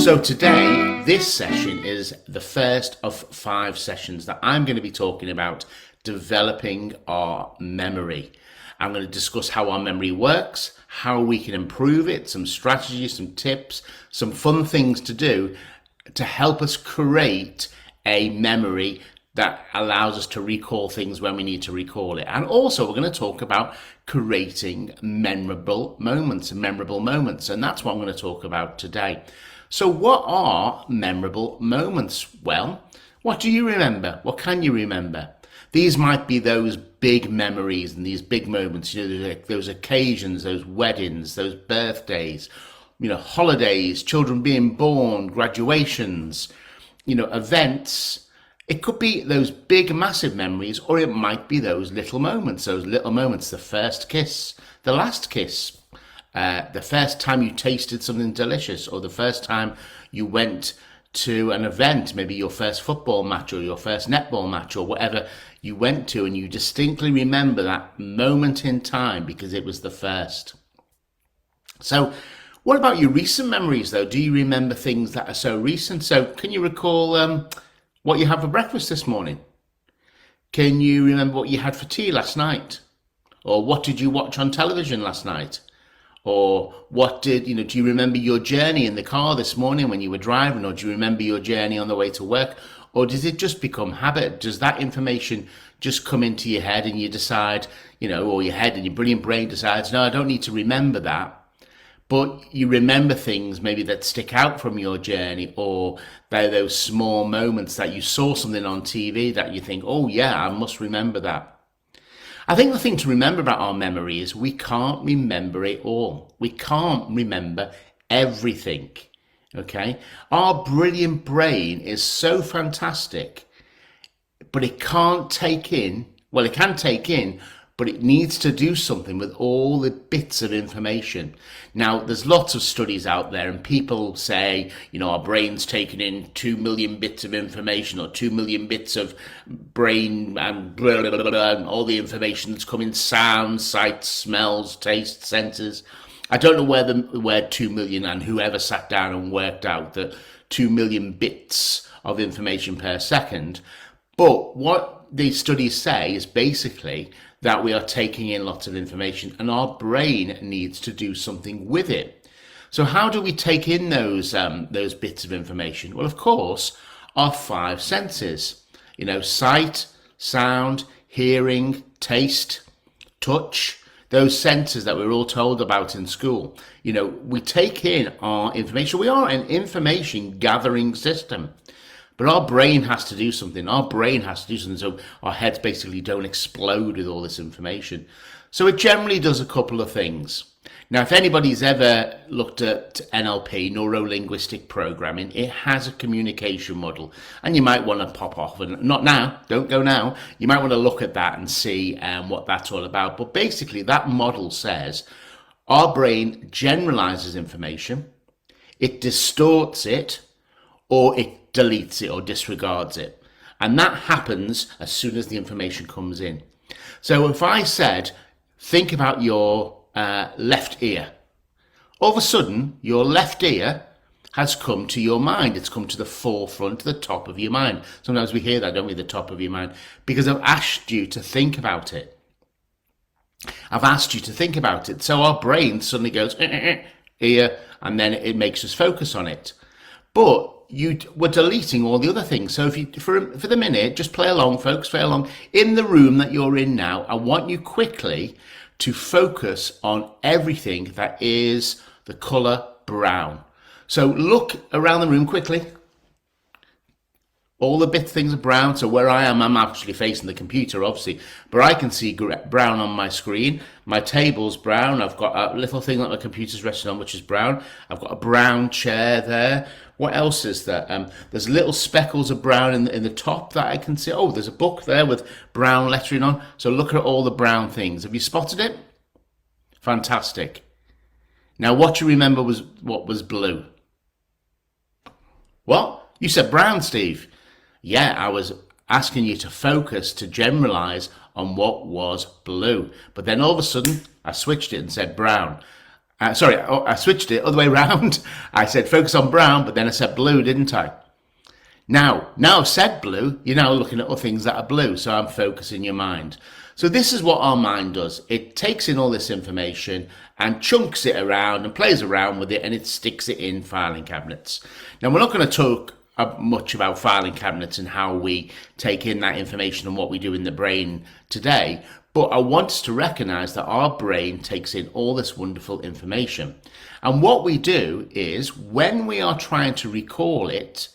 So today, this session is the first of 5 sessions that I'm going to be talking about developing our memory. I'm going to discuss how our memory works, how we can improve it, some strategies, some tips, some fun things to do to help us create a memory that allows us to recall things when we need to recall it. And also we're going to talk about creating memorable moments. And that's what I'm going to talk about today. So what are memorable moments? Well, what do you remember? What can you remember? These might be those big memories and these big moments, those occasions, those weddings, those birthdays, holidays, children being born, graduations, events. It could be those big, massive memories, or it might be those little moments, the first kiss, the last kiss, the first time you tasted something delicious, or the first time you went to an event, maybe your first football match or your first netball match or whatever you went to, and you distinctly remember that moment in time because it was the first. So what about your recent memories though? Do you remember things that are so recent? So can you recall what you had for breakfast this morning? Can you remember what you had for tea last night? Or what did you watch on television last night? Or do you remember your journey in the car this morning when you were driving? Or do you remember your journey on the way to work? Or does it just become habit? Does that information just come into your head and you decide, or your head and your brilliant brain decides, no, I don't need to remember that. But you remember things maybe that stick out from your journey, or they're those small moments that you saw something on TV that you think, oh yeah, I must remember that. I think the thing to remember about our memory is we can't remember it all. We can't remember everything, okay? Our brilliant brain is so fantastic, but it can't take in, it can take in, but it needs to do something with all the bits of information. Now, there's lots of studies out there, and people say, our brain's taking in 2 million bits of information, or 2 million bits of brain and blah, blah, blah, blah, and all the information that's coming, sounds, sights, smells, tastes, senses. I don't know where 2 million, and whoever sat down and worked out the 2 million bits of information per second. But what the studies say is basically that we are taking in lots of information and our brain needs to do something with it. So how do we take in those bits of information? Well, of course, our 5 senses, sight, sound, hearing, taste, touch, those senses that we're all told about in school. We take in our information. We are an information gathering system. But our brain has to do something. So our heads basically don't explode with all this information. So it generally does a couple of things. Now, if anybody's ever looked at NLP, neuro-linguistic programming, it has a communication model. And you might want to pop off, and not now, don't go now. You might want to look at that and see what that's all about. But basically, that model says our brain generalizes information, it distorts it, or it deletes it or disregards it. And that happens as soon as the information comes in. So if I said, think about your left ear, all of a sudden your left ear has come to your mind. It's come to the forefront, to the top of your mind. Sometimes we hear that, don't we, the top of your mind, because I've asked you to think about it. So our brain suddenly goes, ear, and then it makes us focus on it. But we're deleting all the other things. So if you, for the minute, just play along, folks, play along. In the room that you're in now, I want you quickly to focus on everything that is the color brown. So look around the room quickly. All the things are brown. So where I am, I'm actually facing the computer, obviously, but I can see brown on my screen. My table's brown. I've got a little thing that my computer's resting on, which is brown. I've got a brown chair there. What else is there? There's little speckles of brown in the top that I can see. Oh, there's a book there with brown lettering on. So look at all the brown things. Have you spotted it? Fantastic. Now, what you remember was what was blue. What? You said brown, Steve. Yeah, I was asking you to focus, to generalize on what was blue. But then all of a sudden, I switched it and said brown. I switched it other way around. I said focus on brown, but then I said blue, didn't I? Now I've said blue, you're now looking at other things that are blue, so I'm focusing your mind. So this is what our mind does. It takes in all this information and chunks it around and plays around with it, and it sticks it in filing cabinets. Now we're not going to talk much about filing cabinets and how we take in that information and what we do in the brain today, but I want us to recognize that our brain takes in all this wonderful information. And what we do is when we are trying to recall it,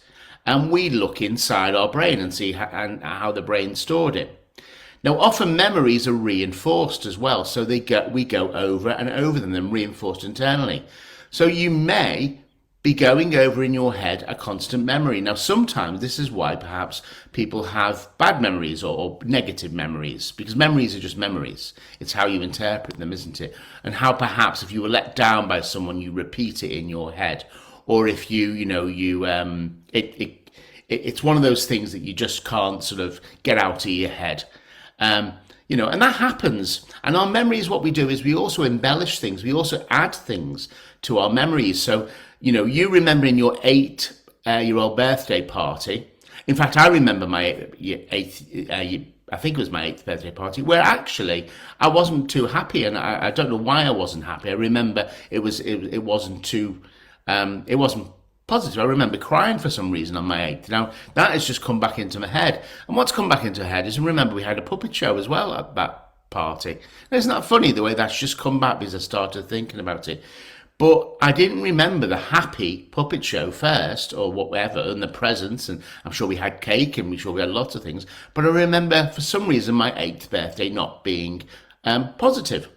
and we look inside our brain and see how the brain stored it. Now, often memories are reinforced as well, so we go over and over them and reinforced internally. So you may be going over in your head a constant memory. Now, sometimes this is why perhaps people have bad memories or negative memories, because memories are just memories. It's how you interpret them, isn't it? And how perhaps if you were let down by someone, you repeat it in your head. Or if it's one of those things that you just can't sort of get out of your head. And that happens. And our memories, what we do is we also embellish things. We also add things to our memories. So, you remembering your 8-year-old birthday party. In fact, I remember my I think it was my 8th birthday party, where actually I wasn't too happy, and I don't know why I wasn't happy. I remember it wasn't positive. I remember crying for some reason on my 8th. Now, that has just come back into my head. And what's come back into my head is, remember, we had a puppet show as well at that party. And isn't that funny, the way that's just come back because I started thinking about it? But I didn't remember the happy puppet show first, or whatever, and the presents, and I'm sure we had cake, and I'm sure we had lots of things. But I remember, for some reason, my 8th birthday not being positive.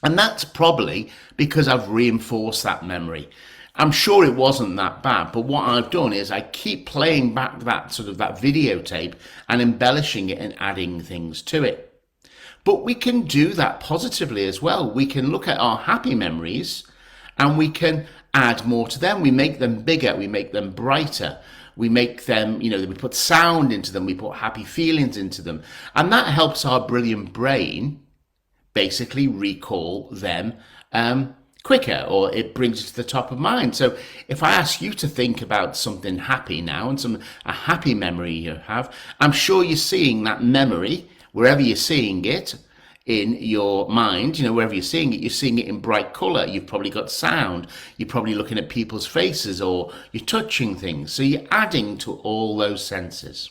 And that's probably because I've reinforced that memory. I'm sure it wasn't that bad, but what I've done is I keep playing back that videotape and embellishing it and adding things to it. But we can do that positively as well. We can look at our happy memories and we can add more to them. We make them bigger, we make them brighter. We make them, we put sound into them, we put happy feelings into them. And that helps our brilliant brain basically recall them quicker, or it brings it to the top of mind. So if I ask you to think about something happy now and a happy memory you have, I'm sure you're seeing that memory wherever you're seeing it in your mind. Wherever you're seeing it in bright color. You've probably got sound. You're probably looking at people's faces, or you're touching things. So you're adding to all those senses.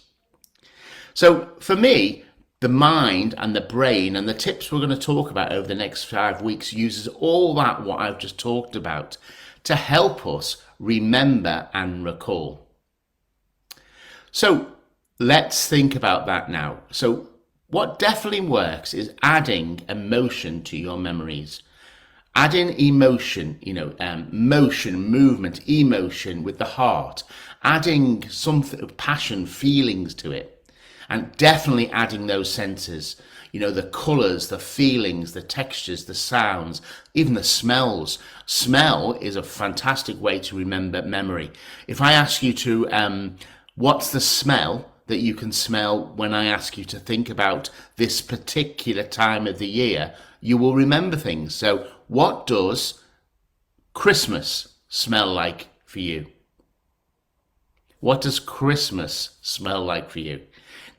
So for me, the mind and the brain and the tips we're going to talk about over the next 5 weeks uses all that what I've just talked about to help us remember and recall. So let's think about that now. So what definitely works is adding emotion to your memories. Adding emotion, motion, movement, emotion with the heart. Adding some passion, feelings to it. And definitely adding those senses, the colors, the feelings, the textures, the sounds, even the smells. Smell is a fantastic way to remember memory. If I ask you to, what's the smell that you can smell when I ask you to think about this particular time of the year, you will remember things. So what does Christmas smell like for you? What does Christmas smell like for you?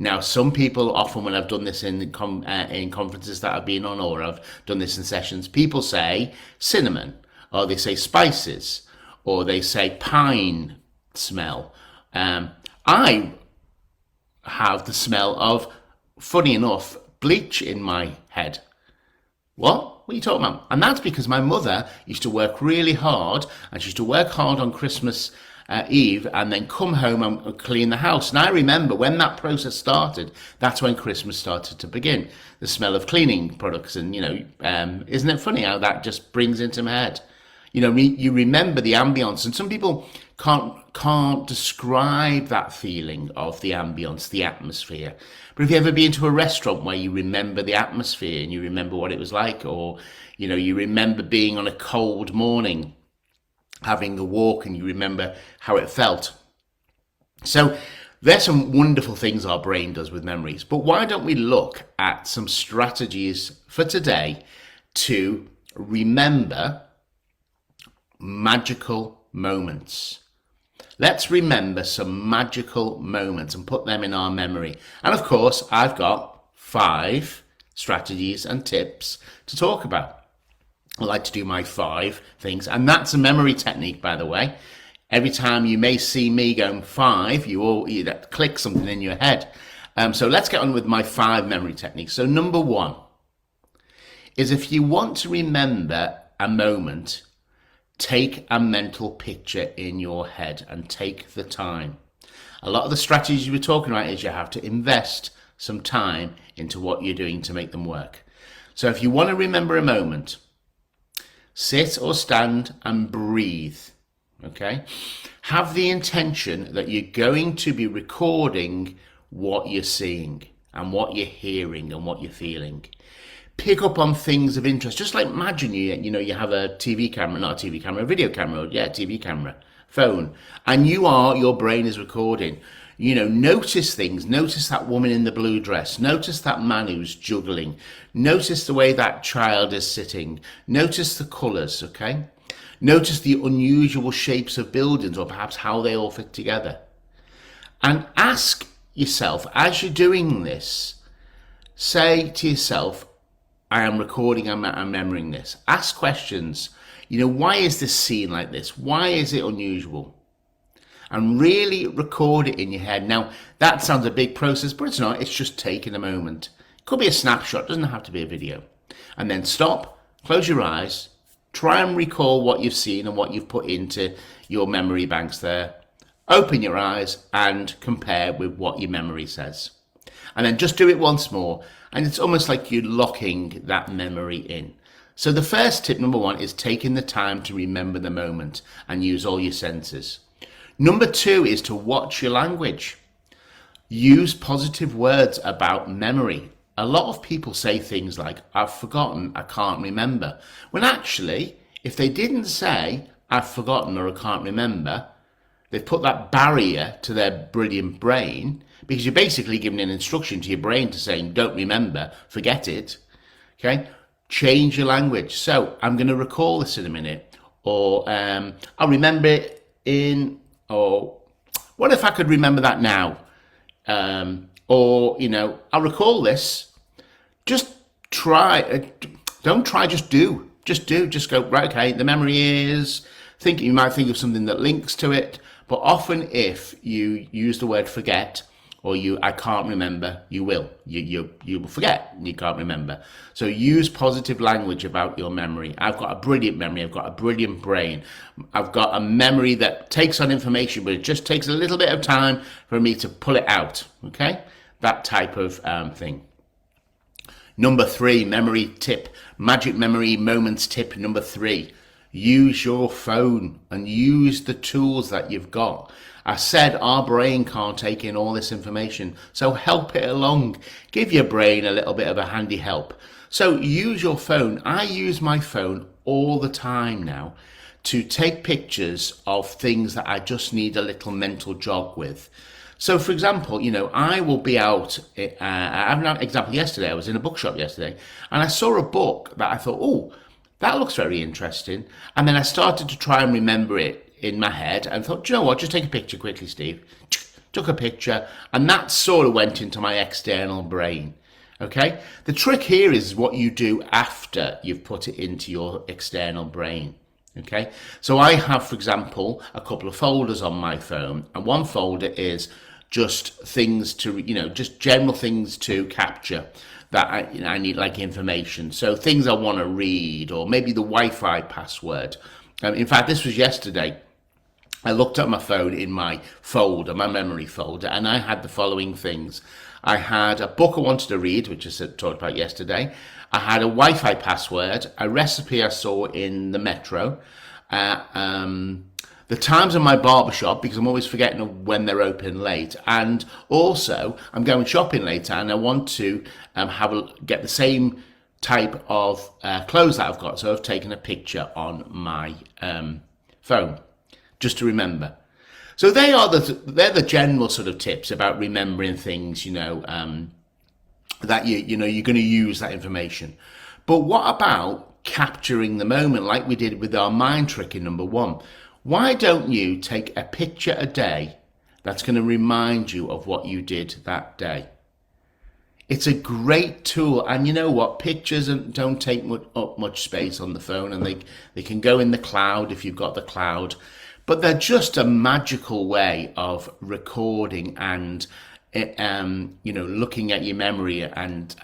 Now, some people, often when I've done this in conferences that I've been on, or I've done this in sessions, people say cinnamon, or they say spices, or they say pine smell. I have the smell of, funny enough, bleach in my head. What are you talking about? And that's because my mother used to work really hard, and she used to work hard on Christmas Eve and then come home and clean the house. And I remember when that process started, that's when Christmas started to begin. The smell of cleaning products, and isn't it funny how that just brings into my head? You remember the ambience, and some people can't describe that feeling of the ambience, the atmosphere. But have you ever been to a restaurant where you remember the atmosphere and you remember what it was like, or you remember being on a cold morning, having a walk, and you remember how it felt? So there's some wonderful things our brain does with memories. But why don't we look at some strategies for today to remember magical moments. Let's remember some magical moments and put them in our memory. And of course, I've got 5 strategies and tips to talk about. I like to do my 5 things, and that's a memory technique, by the way. Every time you may see me going 5, you click something in your head. So let's get on with my 5 memory techniques. So number 1 is, if you want to remember a moment, take a mental picture in your head and take the time. A lot of the strategies we're talking about is you have to invest some time into what you're doing to make them work. So if you want to remember a moment, sit or stand and breathe, okay? Have the intention that you're going to be recording what you're seeing and what you're hearing and what you're feeling. Pick up on things of interest. Just like, imagine you have a TV camera, not a TV camera, a video camera, TV camera, phone, and your brain is recording. Notice things. Notice that woman in the blue dress. Notice that man who's juggling. Notice the way that child is sitting. Notice the colours, okay? Notice the unusual shapes of buildings, or perhaps how they all fit together. And ask yourself, as you're doing this, say to yourself, I am recording, I'm remembering this. Ask questions. Why is this scene like this? Why is it unusual? And really record it in your head. Now, that sounds a big process, but it's not. It's just taking a moment. It could be a snapshot. It doesn't have to be a video. And then stop, close your eyes, try and recall what you've seen and what you've put into your memory banks there. Open your eyes and compare with what your memory says. And then just do it once more. And it's almost like you're locking that memory in. So the first tip, number 1, is taking the time to remember the moment and use all your senses. Number 2 is to watch your language. Use positive words about memory. A lot of people say things like, I've forgotten, I can't remember. When actually, if they didn't say, I've forgotten or I can't remember, they've put that barrier to their brilliant brain, because you're basically giving an instruction to your brain to saying, don't remember, forget it. Okay? Change your language. So I'm going to recall this in a minute, or I'll remember it in, or what if I could remember that now? Or, I'll recall this. Just try. Don't try, just do. Just do. Just go, right, okay, the memory is, you might think of something that links to it, but often if you use the word forget, or I can't remember, you will. You will forget, and you can't remember. So use positive language about your memory. I've got a brilliant memory. I've got a brilliant brain. I've got a memory that takes on information, but it just takes a little bit of time for me to pull it out, okay? That type of thing. Number 3, memory tip, magic memory moments tip number 3. Use your phone and use the tools that you've got. I said our brain can't take in all this information, so help it along. Give your brain a little bit of a handy help. So use your phone. I use my phone all the time now to take pictures of things that I just need a little mental jog with. So for example, I will be out, I have an example yesterday. I was in a bookshop yesterday and I saw a book that I thought, oh, that looks very interesting. And then I started to try and remember it in my head and thought, do you know what, just take a picture quickly, Steve. Took a picture, and that sort of went into my external brain. Okay, the trick here is what you do after you've put it into your external brain. Okay, so I have, for example, a couple of folders on my phone, and one folder is just things to, just general things to capture that I need, like information. So things I want to read, or maybe the Wi-Fi password. In fact, this was yesterday. I looked at my phone in my folder, my memory folder, and I had the following things. I had a book I wanted to read, which I talked about yesterday. I had a Wi-Fi password, a recipe I saw in the metro, the times of my barbershop, because I'm always forgetting when they're open late, and also I'm going shopping later and I want to get the same type of clothes that I've got, so I've taken a picture on my phone just to remember. So they're the general sort of tips about remembering things, that you're going to use that information. But what about capturing the moment like we did with our mind trick in number 1. Why don't you take a picture a day that's going to remind you of what you did that day? It's a great tool, and you know what? Pictures don't take up much space on the phone, and they can go in the cloud if you've got the cloud, but they're just a magical way of recording and looking at your memory and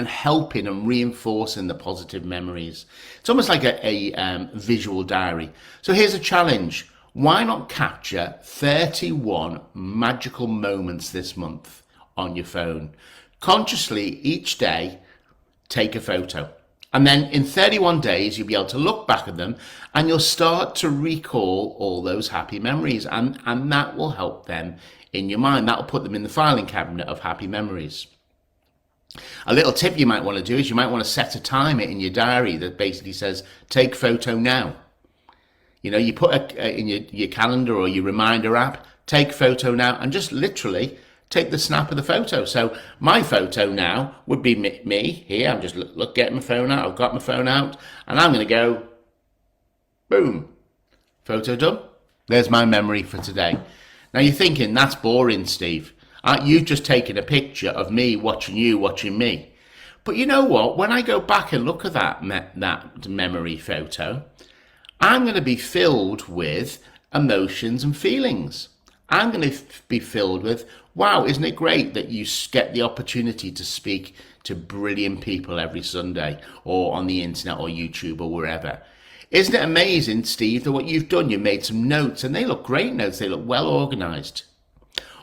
helping and reinforcing the positive memories. It's almost like a visual diary. So here's a challenge. Why not capture 31 magical moments this month on your phone? Consciously, each day, take a photo. And then in 31 days, you'll be able to look back at them and you'll start to recall all those happy memories. And that will help them in your mind. That'll put them in the filing cabinet of happy memories. A little tip you might want to do is you might want to set a timer in your diary that basically says, take photo now. You know, you put in your calendar or your reminder app, take photo now, and just literally take the snap of the photo. So my photo now would be me here. I'm just getting my phone out. I've got my phone out and I'm going to go, boom, photo done. There's my memory for today. Now you're thinking, that's boring, Steve. You've just taken a picture of me watching you watching me. But you know what? When I go back and look at that memory photo, I'm going to be filled with emotions and feelings. I'm going to be filled with, wow, isn't it great that you get the opportunity to speak to brilliant people every Sunday or on the internet or YouTube or wherever. Isn't it amazing, Steve, that what you've done, you made some notes and they look great notes. They look well organized.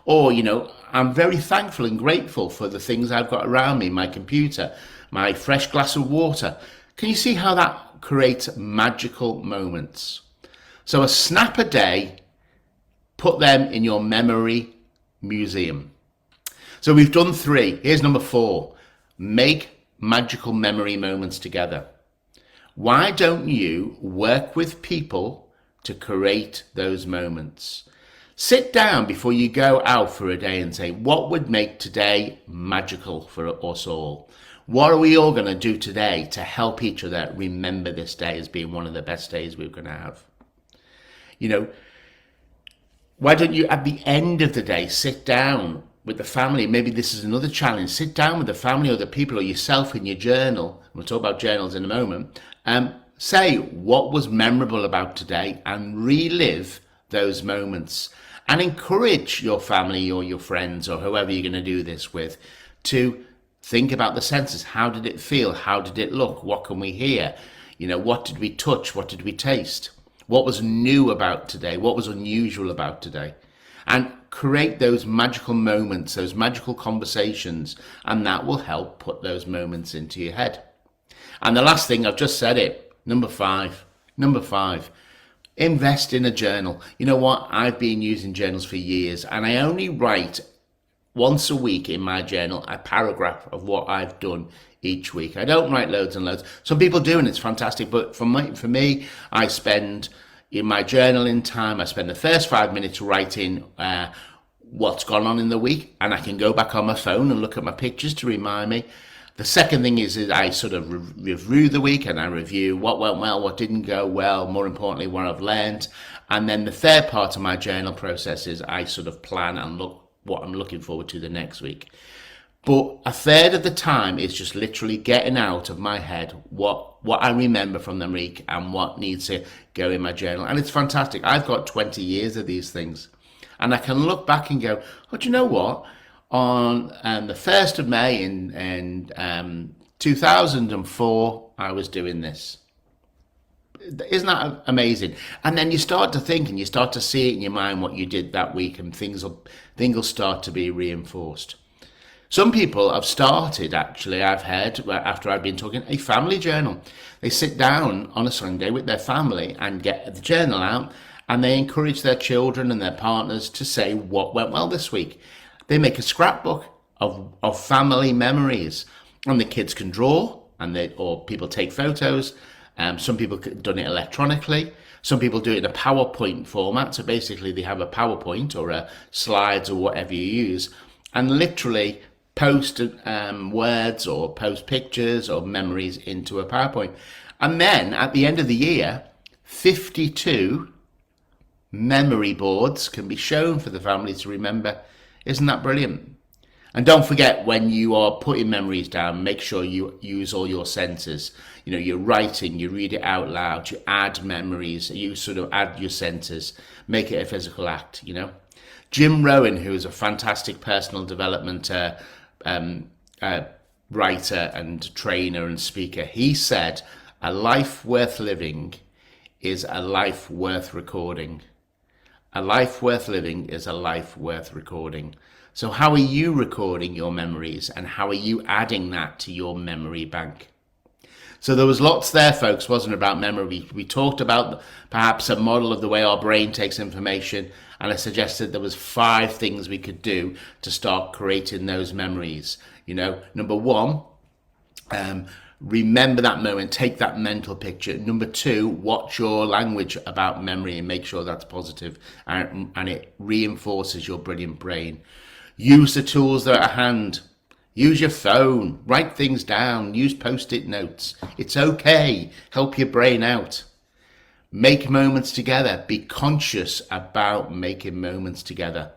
Or, you know, I'm very thankful and grateful for the things I've got around me, my computer, my fresh glass of water. Can you see how that creates magical moments? So a snap a day, put them in your memory museum. So we've done 3. Here's number 4. Make magical memory moments together. Why don't you work with people to create those moments? Sit down before you go out for a day and say, what would make today magical for us all? What are we all going to do today to help each other remember this day as being one of the best days we're going to have? You know, why don't you, at the end of the day, sit down with the family? Maybe this is another challenge. Sit down with the family or the people or yourself in your journal. We'll talk about journals in a moment. Say what was memorable about today and relive those moments. And encourage your family or your friends or whoever you're going to do this with to think about the senses. How did it feel? How did it look? What can we hear? You know, what did we touch? What did we taste? What was new about today? What was unusual about today? And create those magical moments, those magical conversations, and that will help put those moments into your head. And the last thing, I've just said it, number 5, invest in a journal. You know what? I've been using journals for years, and I only write once a week in my journal a paragraph of what I've done each week. I don't write loads and loads. Some people do, and it's fantastic. But for me, I spend in my journaling time, I spend the first 5 minutes writing what's gone on in the week, and I can go back on my phone and look at my pictures to remind me. The second thing is I sort of review the week, and I review what went well, what didn't go well, more importantly, what I've learned. And then the third part of my journal process is I sort of plan and look what I'm looking forward to the next week. But a third of the time is just literally getting out of my head what I remember from the week and what needs to go in my journal. And it's fantastic. I've got 20 years of these things. And I can look back and go, oh, do you know what? On the 1st of May in 2004, I was doing this. Isn't that amazing? And then you start to think and you start to see it in your mind what you did that week, and things will start to be reinforced. Some people have started, actually, I've heard, after I've been talking, a family journal. They sit down on a Sunday with their family and get the journal out, and they encourage their children and their partners to say what went well this week. They make a scrapbook of family memories, and the kids can draw, or people take photos. Some people have done it electronically. Some people do it in a PowerPoint format. So basically they have a PowerPoint or a slides or whatever you use, and literally post words or post pictures or memories into a PowerPoint. And then at the end of the year, 52 memory boards can be shown for the family to remember. Isn't that brilliant? And don't forget, when you are putting memories down, make sure you use all your senses. You know, you're writing, you read it out loud, you add memories, you sort of add your senses, make it a physical act, you know. Jim Rohn, who is a fantastic personal development writer and trainer and speaker, he said, a life worth living is a life worth recording. A life worth living is a life worth recording. So how are you recording your memories, and how are you adding that to your memory bank? So there was lots there, folks, wasn't it, about memory? We talked about perhaps a model of the way our brain takes information, and I suggested there was 5 things we could do to start creating those memories. You know, number 1, remember that moment, take that mental picture. Number 2, watch your language about memory and make sure that's positive, and it reinforces your brilliant brain. Use the tools that are at hand. Use your phone, write things down, use post-it notes. It's okay. Help your brain out. Make moments together. Be conscious about making moments together.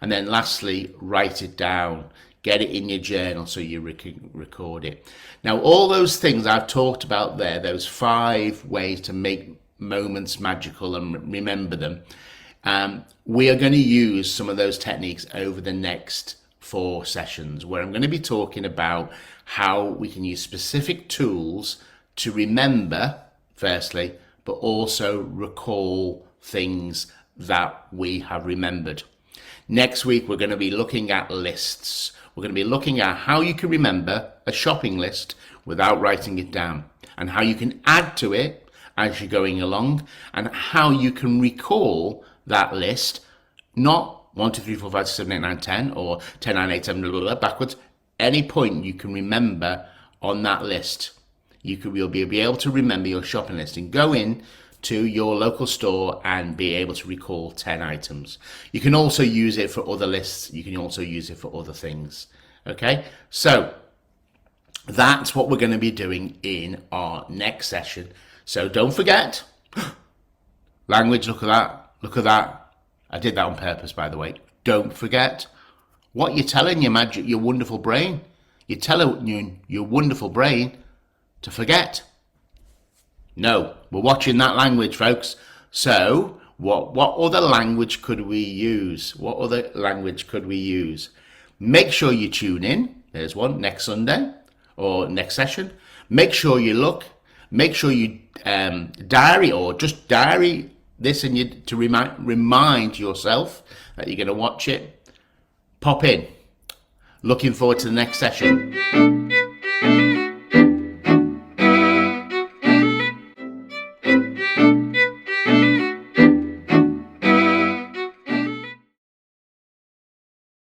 And then lastly, write it down. Get it in your journal so you record it. Now, all those things I've talked about there, those 5 ways to make moments magical and remember them, we are going to use some of those techniques over the next 4 sessions, where I'm going to be talking about how we can use specific tools to remember, firstly, but also recall things that we have remembered. Next week, we're going to be looking at lists. We're going to be looking at how you can remember a shopping list without writing it down, and how you can add to it as you're going along, and how you can recall that list, not 1, 2, 3, 4, 5, 6, 7, 8, 9, 10, or 10, 9, 8, 7, blah, blah, blah, backwards. Any point you can remember on that list. You'll be able to remember your shopping list and go in to your local store and be able to recall 10 items. You can also use it for other lists. You can also use it for other things. Okay, so that's what we're going to be doing in our next session. So don't forget, language, look at that, look at that. I did that on purpose, by the way. Don't forget what you're telling your wonderful brain. You're telling your wonderful brain to forget. No, we're watching that language, folks. So what other language could we use? What other language could we use? Make sure you tune in. There's one next Sunday or next session. Make sure you look. Make sure you diary this and to remind yourself that you're going to watch it. Pop in. Looking forward to the next session.